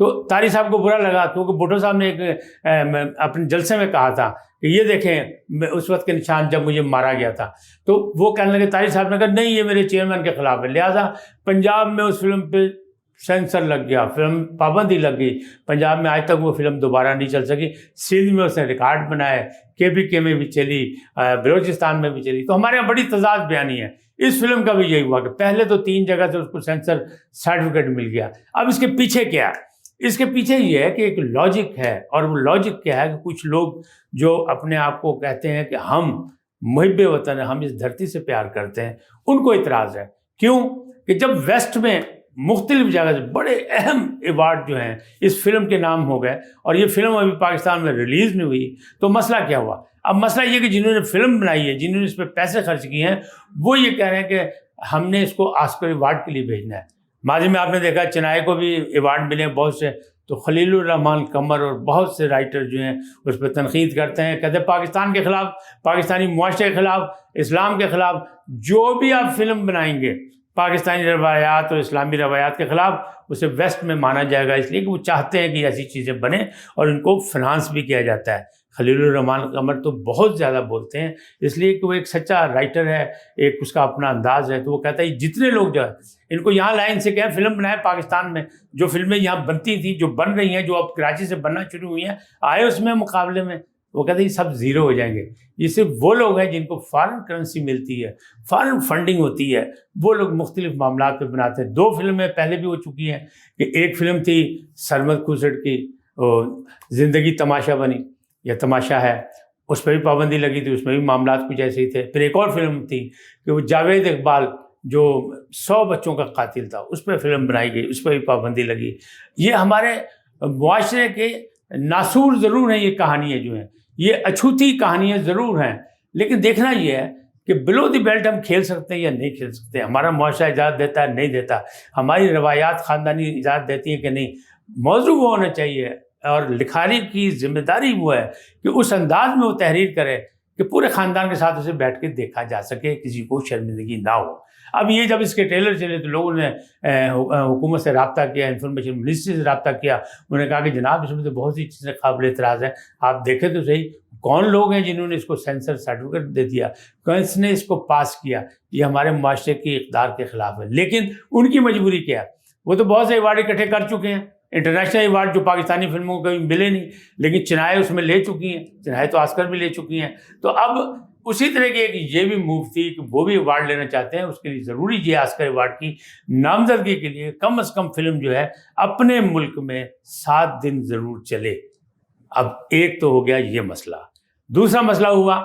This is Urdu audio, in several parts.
تو طاری صاحب کو برا لگا کیونکہ بھٹو صاحب نے ایک اپنے جلسے میں کہا تھا کہ یہ دیکھیں اس وقت کے نشان جب مجھے مارا گیا تھا، تو وہ کہنے لگے، طاری صاحب نے کہا نہیں یہ میرے چیئرمین کے خلاف ہے، لہٰذا پنجاب میں اس فلم پہ سینسر لگ گیا، فلم پابندی لگ گئی، پنجاب میں آج تک وہ فلم دوبارہ نہیں چل سکی، سندھ میں اس نے ریکارڈ بنائے، کے میں بھی چلی، بلوچستان میں بھی چلی۔ تو ہمارے یہاں بڑی تضاد بیانی ہے۔ اس فلم کا بھی یہی ہوا کہ پہلے تو 3 جگہ سے اس کو سینسر سرٹیفکیٹ مل گیا۔ اب اس کے پیچھے کیا ہے؟ اس کے پیچھے یہ ہے کہ ایک لاجک ہے، اور وہ لاجک کیا ہے کہ کچھ لوگ جو اپنے آپ کو کہتے ہیں کہ ہم محب وطن ہیں، ہم اس دھرتی سے پیار کرتے ہیں، ان کو اعتراض ہے۔ کیوں کہ جب ویسٹ میں مختلف جگہ سے بڑے اہم ایوارڈ جو ہیں اس فلم کے نام ہو گئے، اور یہ فلم ابھی پاکستان میں ریلیز نہیں ہوئی، تو مسئلہ کیا ہوا؟ اب مسئلہ یہ کہ جنہوں نے فلم بنائی ہے، جنہوں نے اس پہ پیسے خرچ کیے ہیں، وہ یہ کہہ رہے ہیں کہ ہم نے اس کو آسکر ایوارڈ کے لیے بھیجنا ہے۔ ماضی میں آپ نے دیکھا چنائے کو بھی ایوارڈ ملے بہت سے، تو خلیل الرحمان قمر اور بہت سے رائٹر جو ہیں اس پہ تنقید کرتے ہیں، کہتے ہیں پاکستان کے خلاف، پاکستانی معاشرے کے خلاف، اسلام کے خلاف جو بھی آپ فلم بنائیں گے پاکستانی روایات اور اسلامی روایات کے خلاف، اسے ویسٹ میں مانا جائے گا، اس لیے کہ وہ چاہتے ہیں کہ ایسی چیزیں بنیں اور ان کو فنانس بھی کیا جاتا ہے۔ خلیل الرحمان قمر تو بہت زیادہ بولتے ہیں، اس لیے کہ وہ ایک سچا رائٹر ہے، ایک اس کا اپنا انداز ہے، تو وہ کہتا ہے جتنے لوگ جو ہے ان کو یہاں لائن سے کہیں فلم بنائے پاکستان میں، جو فلمیں یہاں بنتی تھیں، جو بن رہی ہیں، جو اب کراچی سے بننا شروع ہوئی ہیں، آئے اس میں مقابلے میں، وہ کہتے ہیں یہ سب زیرو ہو جائیں گے۔ یہ صرف وہ لوگ ہیں جن کو فارن کرنسی ملتی ہے، فارن فنڈنگ ہوتی ہے، وہ لوگ مختلف معاملات پہ بناتے ہیں۔ 2 فلمیں پہلے بھی ہو چکی ہیں کہ ایک فلم تھی سرمد کھوسٹ کی زندگی تماشا بنی یا تماشا ہے، اس پہ بھی پابندی لگی تھی، اس میں بھی معاملات کچھ ایسے ہی تھے۔ پھر ایک اور فلم تھی کہ وہ جاوید اقبال جو 100 بچوں کا قاتل تھا، اس پہ فلم بنائی گئی، اس پہ بھی پابندی لگی۔ یہ ہمارے معاشرے کے ناسور ضرور ہیں یہ کہانیاں جو ہیں، یہ اچھوتی کہانیاں ضرور ہیں، لیکن دیکھنا یہ ہے کہ بلو دی بیلٹ ہم کھیل سکتے ہیں یا نہیں کھیل سکتے، ہمارا معاشرہ اجازت دیتا ہے نہیں دیتا، ہماری روایات خاندانی اجازت دیتی ہیں کہ نہیں۔ موضوع وہ ہونا چاہیے، اور لکھاری کی ذمہ داری وہ ہے کہ اس انداز میں وہ تحریر کرے کہ پورے خاندان کے ساتھ اسے بیٹھ کے دیکھا جا سکے، کسی کو شرمندگی نہ ہو۔ اب یہ جب اس کے ٹریلر چلے تو لوگوں نے حکومت سے رابطہ کیا، انفارمیشن منسٹری سے رابطہ کیا، انہوں نے کہا کہ جناب اس میں تو بہت سی چیزیں قابل اعتراض ہیں، آپ دیکھیں تو صحیح کون لوگ ہیں جنہوں نے اس کو سینسر سرٹیفکیٹ دے دیا، کس نے اس کو پاس کیا، یہ ہمارے معاشرے کی اقدار کے خلاف ہے۔ لیکن ان کی مجبوری کیا ہے؟ وہ تو بہت سے ایوارڈ اکٹھے کر چکے ہیں، انٹرنیشنل ایوارڈ جو پاکستانی فلموں کو کبھی ملے نہیں، لیکن چنائے اس میں لے چکی ہیں، چنائے تو آسکر بھی لے چکی ہیں۔ تو اب اسی طرح کی ایک یہ بھی موو تھی کہ وہ بھی ایوارڈ لینا چاہتے ہیں، اس کے لیے ضروری یہ آسکر ایوارڈ کی نامزدگی کے لیے کم از کم فلم جو ہے اپنے ملک میں 7 دن ضرور چلے۔ اب ایک تو ہو گیا یہ مسئلہ، دوسرا مسئلہ ہوا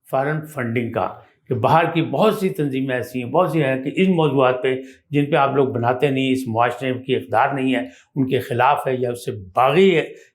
فارن فنڈنگ کا، کہ باہر کی بہت سی تنظیمیں ایسی ہیں، بہت سی ہیں کہ ان موضوعات پہ جن پہ آپ لوگ بناتے نہیں، اس معاشرے کی اقدار نہیں ہے، ان کے خلاف ہے یا اس سے باغی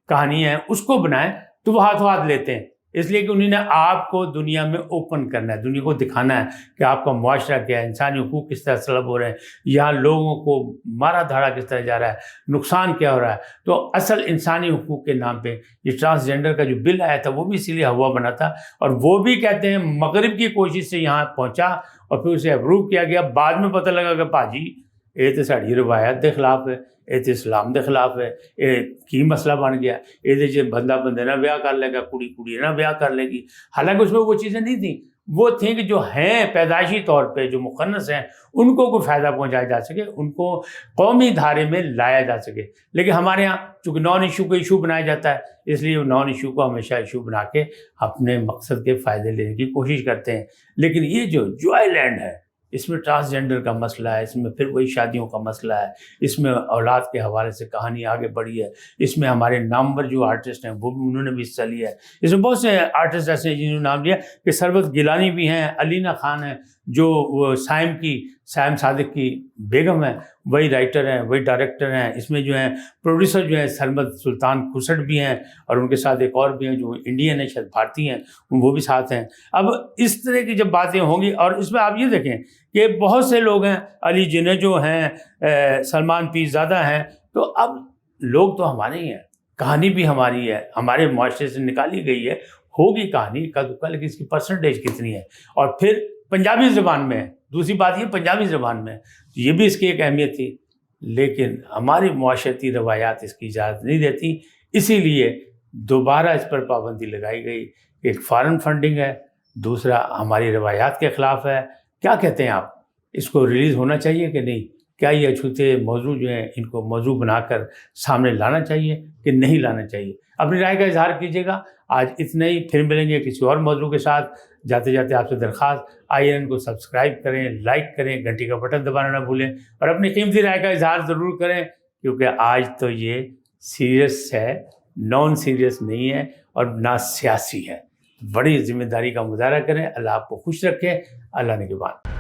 کہانیاں ہیں، اس کو بنائیں تو وہ ہاتھوں ہاتھ لیتے ہیں، اس لیے کہ انہوں نے آپ کو دنیا میں اوپن کرنا ہے، دنیا کو دکھانا ہے کہ آپ کا معاشرہ کیا ہے، انسانی حقوق کس طرح سلب ہو رہے ہیں، یہاں لوگوں کو مارا دھاڑا کس طرح جا رہا ہے، نقصان کیا ہو رہا ہے۔ تو اصل انسانی حقوق کے نام پہ یہ ٹرانسجینڈر کا جو بل آیا تھا وہ بھی اسی لیے ہوا بنا تھا، اور وہ بھی کہتے ہیں مغرب کی کوشش سے یہاں پہنچا اور پھر اسے اپروو کیا گیا۔ بعد میں پتہ لگا کہ بھاجی یہ تو ساری روایت کے خلاف ہے، یہ تو اسلام کے خلاف ہے، یہ کی مسئلہ بن گیا، یہ بندہ بندے نہ بیاہ کر لے گا، کڑی کڑی نہ بیاہ کر لے گی۔ حالانکہ اس میں وہ چیزیں نہیں تھیں، وہ تھیں کہ جو ہیں پیدائشی طور پہ جو مخنث ہیں ان کو کوئی فائدہ پہنچایا جا سکے، ان کو قومی دھارے میں لایا جا سکے۔ لیکن ہمارے ہاں چونکہ نان ایشو کو ایشو بنایا جاتا ہے، اس لیے وہ نان ایشو کو ہمیشہ ایشو بنا کے اپنے مقصد کے فائدے لینے کی کوشش کرتے ہیں۔ لیکن یہ جو جوائے لینڈ ہے، اس میں ٹرانسجینڈر کا مسئلہ ہے، اس میں پھر وہی شادیوں کا مسئلہ ہے، اس میں اولاد کے حوالے سے کہانی آگے بڑھی ہے، اس میں ہمارے نامور جو آرٹسٹ ہیں وہ بھی انہوں نے بھی حصہ لیا ہے۔ اس میں بہت سے آرٹسٹ ایسے ہیں جنہوں نے نام لیا کہ سربت گیلانی بھی ہیں، علینا خان ہیں جو سائم صادق کی بیگم ہے، وہی رائٹر ہیں، وہی ڈائریکٹر ہیں۔ اس میں جو ہیں پروڈیوسر جو ہیں سرمد سلطان کھسٹ بھی ہیں، اور ان کے ساتھ ایک اور بھی ہیں جو انڈین ہیں، شاید بھارتی ہیں، وہ بھی ساتھ ہیں۔ اب اس طرح کی جب باتیں ہوں گی، اور اس میں آپ یہ دیکھیں کہ بہت سے لوگ ہیں، علی جناح جو ہیں، سلمان پیرزادہ ہیں، تو اب لوگ تو ہمارے ہی ہیں، کہانی بھی ہماری ہے، ہمارے معاشرے سے نکالی گئی ہے، ہوگی کہانی کا دکھا، لیکن اس کی پرسنٹیج کتنی ہے؟ اور پھر پنجابی زبان میں ہے، دوسری بات یہ پنجابی زبان میں ہے، یہ بھی اس کی ایک اہمیت تھی۔ لیکن ہماری معاشرتی روایات اس کی اجازت نہیں دیتی، اسی لیے دوبارہ اس پر پابندی لگائی گئی۔ ایک فارن فنڈنگ ہے، دوسرا ہماری روایات کے خلاف ہے۔ کیا کہتے ہیں آپ، اس کو ریلیز ہونا چاہیے کہ نہیں؟ کیا یہ اچھوتے موضوع جو ہیں ان کو موضوع بنا کر سامنے لانا چاہیے کہ نہیں لانا چاہیے؟ اپنی رائے کا اظہار کیجیے گا۔ آج اتنا ہی، پھر ملیں گے کسی اور موضوع کے ساتھ۔ جاتے جاتے آپ سے درخواست، IAN کو سبسکرائب کریں، لائک کریں، گھنٹی کا بٹن دبانا نہ بھولیں، اور اپنی قیمتی رائے کا اظہار ضرور کریں، کیونکہ آج تو یہ سیریس ہے، نان سیریس نہیں ہے اور نہ سیاسی ہے۔ بڑی ذمہ داری کا مظاہرہ کریں۔ اللہ آپ کو خوش رکھے۔ اللہ نگہبان۔